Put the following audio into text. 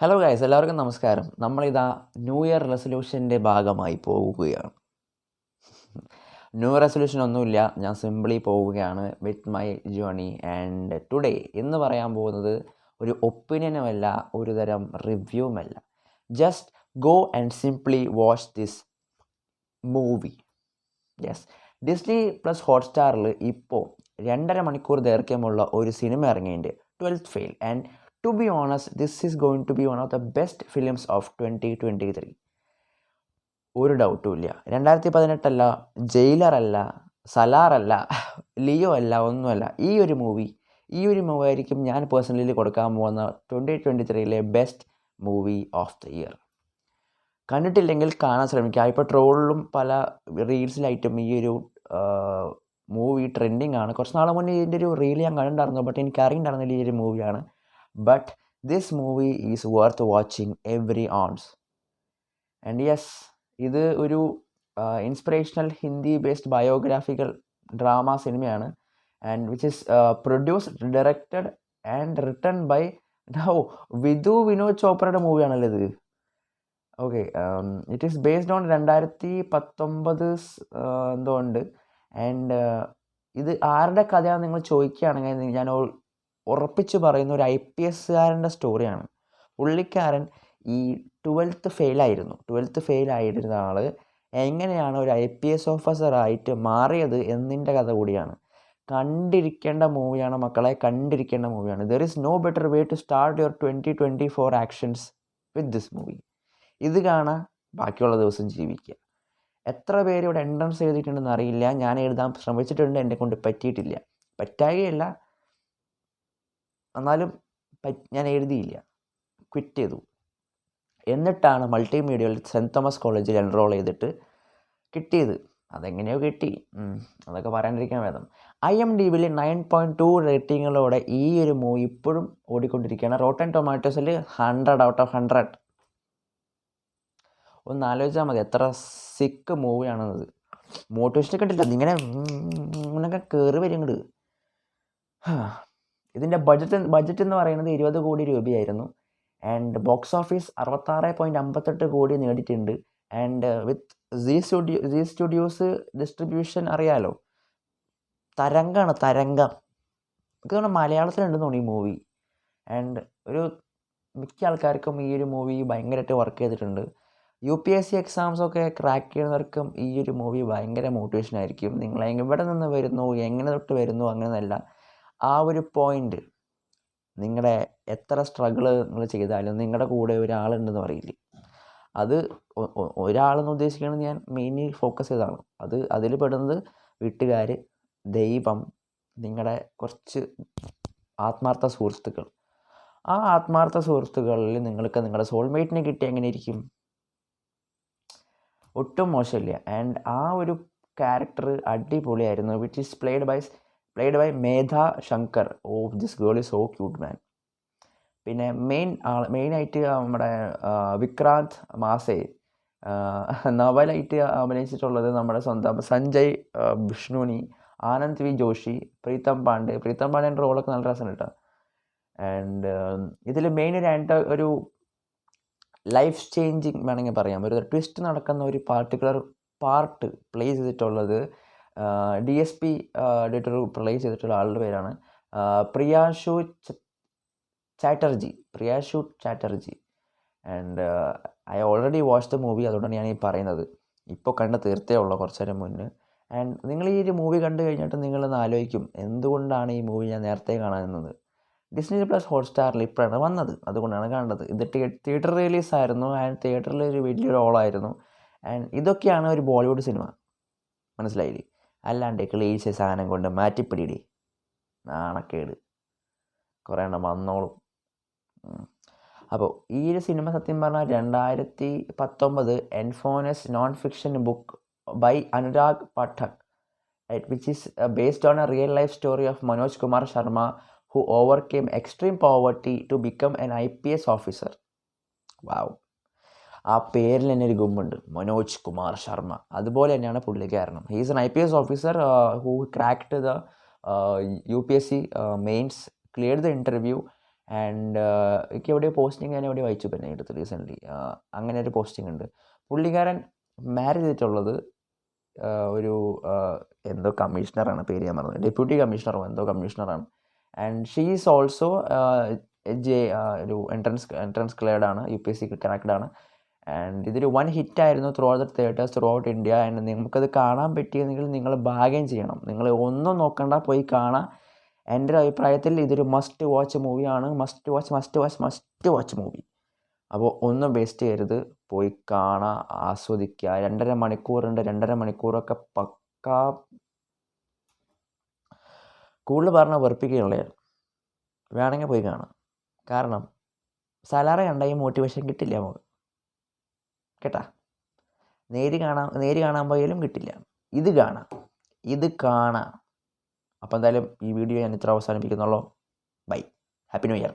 Hello guys, എല്ലാവർക്കും നമസ്കാരം. നമ്മളിതാ ന്യൂ ഇയർ റെസൊല്യൂഷൻ്റെ ഭാഗമായി പോവുകയാണ്. ന്യൂ ഇയർ റെസൊല്യൂഷൻ ഒന്നുമില്ല, ഞാൻ സിംപിളി പോവുകയാണ് with my journey. And today എന്ന് പറയാൻ പോകുന്നത് ഒരു ഒപ്പീനിയനുമല്ല, ഒരു തരം റിവ്യൂവുമല്ല. Just go and simply watch this movie. Yes, Disney plus ഹോട്ട്സ്റ്റാറിൽ ഇപ്പോൾ 2.5 മണിക്കൂർ ദൈർഘ്യമുള്ള ഒരു സിനിമ ഇറങ്ങിയിട്ടുണ്ട്, 12th fail. And to be honest, this is going to be one of the best films of 2023. ഒരു ഡൗട്ടും ഇല്ല. 2018 ജയിലറല്ല, സലാറല്ല, ലിയോ അല്ല, ഒന്നുമല്ല. ഈ ഒരു മൂവി ആയിരിക്കും ഞാൻ പേഴ്സണലി കൊടുക്കാൻ പോകുന്ന 2023 best movie of the year. കണ്ടിട്ടില്ലെങ്കിൽ കാണാൻ ശ്രമിക്കുക. ഇപ്പോൾ ട്രോളിലും പല റീൽസിലായിട്ടും ഈ ഒരു മൂവി ട്രെൻഡിങ് ആണ്. കുറച്ച് നാളെ മുന്നേ ഇതിൻ്റെ ഒരു റീൽ ഞാൻ കണ്ടിട്ടുണ്ടായിരുന്നു, ബട്ട് എനിക്ക് അറിയണ്ടായിരുന്നില്ല ഈ ഒരു മൂവിയാണ്. But this movie is worth watching every ounce. And yes, ഇത് ഒരു inspirational Hindi based biographical drama സിനിമയാണ്. And which is produced, directed and written by Vidhu Vinod ചോപ്രയുടെ മൂവിയാണല്ലോ ഇത്. Okay, it is based on 2019 എന്തോ ഉണ്ട്. ആൻഡ് ഇത് ആരുടെ കഥയാണെന്ന് നിങ്ങൾ ചോദിക്കുകയാണെങ്കിൽ ഞാൻ ഉറപ്പിച്ച് പറയുന്ന ഒരു IPSകാരൻ്റെ സ്റ്റോറിയാണ്. പുള്ളിക്കാരൻ ഈ 12th ഫെയിലായിരുന്ന ആൾ എങ്ങനെയാണ് ഒരു IPS ഓഫീസറായിട്ട് മാറിയത് എന്നതിൻ്റെ കഥ കൂടിയാണ്. കണ്ടിരിക്കേണ്ട മൂവിയാണ് മക്കളെ, കണ്ടിരിക്കേണ്ട മൂവിയാണ്. There is no better way to start your 2024 actions with this movie. ഇത് കാണാൻ ബാക്കിയുള്ള ദിവസം ജീവിക്കുക. എത്ര പേര് ഇവിടെ എൻട്രൻസ് എഴുതിയിട്ടുണ്ടെന്ന് അറിയില്ല. ഞാൻ എഴുതാൻ ശ്രമിച്ചിട്ടുണ്ട്, എന്നെ കൊണ്ട് പറ്റിയിട്ടില്ല. പറ്റാകുകയല്ല, എന്നാലും ഞാൻ എഴുതിയില്ല, ക്വിറ്റ് ചെയ്തു. എന്നിട്ടാണ് മൾട്ടിമീഡിയയിൽ സെൻറ്റ് തോമസ് കോളേജിൽ എൻറോൾ ചെയ്തിട്ട് കിട്ടിയത്. അതെങ്ങനെയോ കിട്ടി, അതൊക്കെ പറയാണ്ടിരിക്കാൻ വേദം. IMDbയിൽ 9.2 റേറ്റിങ്ങുകളോടെ ഈ ഒരു മൂവി ഇപ്പോഴും ഓടിക്കൊണ്ടിരിക്കുകയാണ്. റോട്ടൻ ടൊമാറ്റോസിൽ 100 out of 100. ഒന്ന് ആലോചിച്ചാൽ മതി എത്ര സിക്ക് മൂവിയാണെന്നത്. മോട്ടിവേഷൻ കണ്ടില്ല, ഇങ്ങനെയൊക്കെ കയറി വരുന്നുണ്ട്. ഇതിൻ്റെ ബഡ്ജറ്റ് എന്ന് പറയുന്നത് 20 കോടി രൂപയായിരുന്നു. ആൻഡ് ബോക്സ് ഓഫീസ് 66.58 കോടി നേടിയിട്ടുണ്ട്. And with Zee studios distribution അറിയാലോ, തരംഗം. ഇതൊക്കെ മലയാളത്തിലുണ്ടെന്ന് തോന്നി ഈ മൂവി. ആൻഡ് ഒരു മിക്ക ആൾക്കാർക്കും ഈ ഒരു മൂവി ഭയങ്കരമായിട്ട് വർക്ക് ചെയ്തിട്ടുണ്ട്. UPSC എക്സാംസൊക്കെ ക്രാക്ക് ചെയ്യുന്നവർക്കും ഈ ഒരു മൂവി ഭയങ്കര മോട്ടിവേഷൻ ആയിരിക്കും. നിങ്ങൾ എവിടെ നിന്ന് വരുന്നു, എങ്ങനെ തൊട്ട് വരുന്നു, അങ്ങനെയല്ല. ആ ഒരു പോയിൻ്റ്, നിങ്ങളുടെ എത്ര സ്ട്രഗിൾ നിങ്ങൾ ചെയ്താലും നിങ്ങളുടെ കൂടെ ഒരാളുണ്ടെന്ന് പറയില്ലേ, അത് ഒരാളെന്ന് ഉദ്ദേശിക്കുന്നത് ഞാൻ മെയിൻലി ഫോക്കസ് ചെയ്തതാണ്. അതിൽ പെടുന്നത് വീട്ടുകാർ, ദൈവം, നിങ്ങളുടെ കുറച്ച് ആത്മാർത്ഥ സുഹൃത്തുക്കൾ. ആ ആത്മാർത്ഥ സുഹൃത്തുക്കളിൽ നിങ്ങൾക്ക് നിങ്ങളുടെ സോൾമേറ്റിനെ കിട്ടി എങ്ങനെ ഇരിക്കും? ഒട്ടും മോശമില്ല. ആൻഡ് ആ ഒരു ക്യാരക്ടർ അടിപൊളിയായിരുന്നു. Which is played by Medha Shankar. This girl is so cute man. പിന്നെ മെയിനായിട്ട് നമ്മുടെ വിക്രാന്ത് മാസേ. നവലായിട്ട് അഭിനയിച്ചിട്ടുള്ളത് നമ്മുടെ സ്വന്തം സഞ്ജയ് വിഷ്ണുനി, ആനന്ദ് വി ജോഷി, പ്രീതം പാണ്ഡേൻ്റെ റോളൊക്കെ നല്ല രസം കേട്ടോ. ആൻഡ് ഇതിൽ മെയിൻ ഒരു ലൈഫ് ചേഞ്ചിങ് വേണമെങ്കിൽ പറയാം, ഒരു ട്വിസ്റ്റ് നടക്കുന്ന ഒരു പാർട്ടിക്കുലർ പാർട്ട് പ്ലേ ചെയ്തിട്ടുള്ളത് DSP ആയിട്ട് പ്ലേ ചെയ്തിട്ടുള്ള ആളുടെ പേരാണ് Priyanshu Chatterjee. And I already watch the movie, അതുകൊണ്ടാണ് ഞാൻ ഈ പറയുന്നത്. ഇപ്പോൾ കണ്ട് തീർത്തേ ഉള്ളൂ കുറച്ച് നേരം മുന്നേ. ആൻഡ് നിങ്ങൾ ഈ ഒരു മൂവി കണ്ടു കഴിഞ്ഞിട്ട് നിങ്ങളൊന്ന് ആലോചിക്കും എന്തുകൊണ്ടാണ് ഈ മൂവി ഞാൻ നേരത്തെ കാണാനെന്നത്. ഡിസ്നി പ്ലസ് ഹോട്ട്സ്റ്റാറിൽ ഇപ്പോഴാണ് വന്നത്, അതുകൊണ്ടാണ് കണ്ടത്. ഇത് തിയേറ്റർ റിലീസായിരുന്നു. ആൻഡ് തിയേറ്ററിൽ ഒരു വലിയൊരു റോളായിരുന്നു. ആൻഡ് ഇതൊക്കെയാണ് ഒരു ബോളിവുഡ് സിനിമ, മനസ്സിലായില്ലേ? അല്ലാണ്ട് ക്ലീശ സാധനം കൊണ്ട് മാറ്റിപ്പിടിയിടി, നാണക്കേട്, കുറേ എണ്ണം വന്നോളും. അപ്പോൾ ഈ ഒരു സിനിമ സത്യം പറഞ്ഞാൽ 2019 eponymous non fiction book by Anurag Pathak, which is based on a real life story of Manoj Kumar Sharma who overcame extreme poverty to become an IPS officer. Wow, ആ പേരിൽ തന്നെ ഒരു ഗുമ്മുണ്ട്, മനോജ് കുമാർ ശർമ്മ. അതുപോലെ തന്നെയാണ് പുള്ളിക്കാരനും. He is an IPS officer who cracked the UPSC mains, cleared the interview and എനിക്ക് എവിടെയോ posting ഞാൻ എവിടെയോ വായിച്ചു പിന്നെ എടുത്ത് റീസെൻ്റ്ലി അങ്ങനെ ഒരു പോസ്റ്റിംഗ് ഉണ്ട്. പുള്ളിക്കാരൻ മാരേജ് ചെയ്തിട്ടുള്ളത് ഒരു എന്തോ കമ്മീഷണറാണ്, പേര് ഞാൻ മറന്നു, ഡെപ്യൂട്ടി കമ്മീഷണറോ എന്തോ കമ്മീഷണറാണ്. ആൻഡ് ഷീ ഈസ് ഓൾസോ ഒരു എൻട്രൻസ് ക്ലിയർഡ് ആണ്, UPSC കണക്റ്റഡ് ആണ്. ആൻഡ് ഇതൊരു വൺ ഹിറ്റായിരുന്നു throughout the theatres throughout India. And നമുക്കത് കാണാൻ പറ്റിയെങ്കിൽ നിങ്ങൾ ഭാഗ്യം ചെയ്യണം. നിങ്ങൾ ഒന്നും നോക്കണ്ട, പോയി കാണാം. എൻ്റെ ഒരു അഭിപ്രായത്തിൽ ഇതൊരു മസ്റ്റ് വാച്ച് മൂവിയാണ്. Must watch movie. അപ്പോൾ ഒന്നും വേസ്റ്റ് ചെയ്യരുത്, പോയി കാണാം, ആസ്വദിക്കുക. 2.5 മണിക്കൂറുണ്ട്. 2.5 മണിക്കൂറൊക്കെ പക്കാ. കൂടുതൽ പറഞ്ഞാൽ വെറുപ്പിക്കുകയുള്ളേ, വേണമെങ്കിൽ പോയി കാണാം. കാരണം സലാറ കണ്ട ഈ മോട്ടിവേഷൻ കിട്ടില്ല നമുക്ക്, കേട്ടാ. നേര് കാണാൻ പോയാലും കിട്ടില്ല. ഇത് കാണാം. അപ്പോൾ എന്തായാലും ഈ വീഡിയോ ഞാൻ ഇത്ര അവസാനിപ്പിക്കുന്നുള്ളൂ. Bye, happy new year.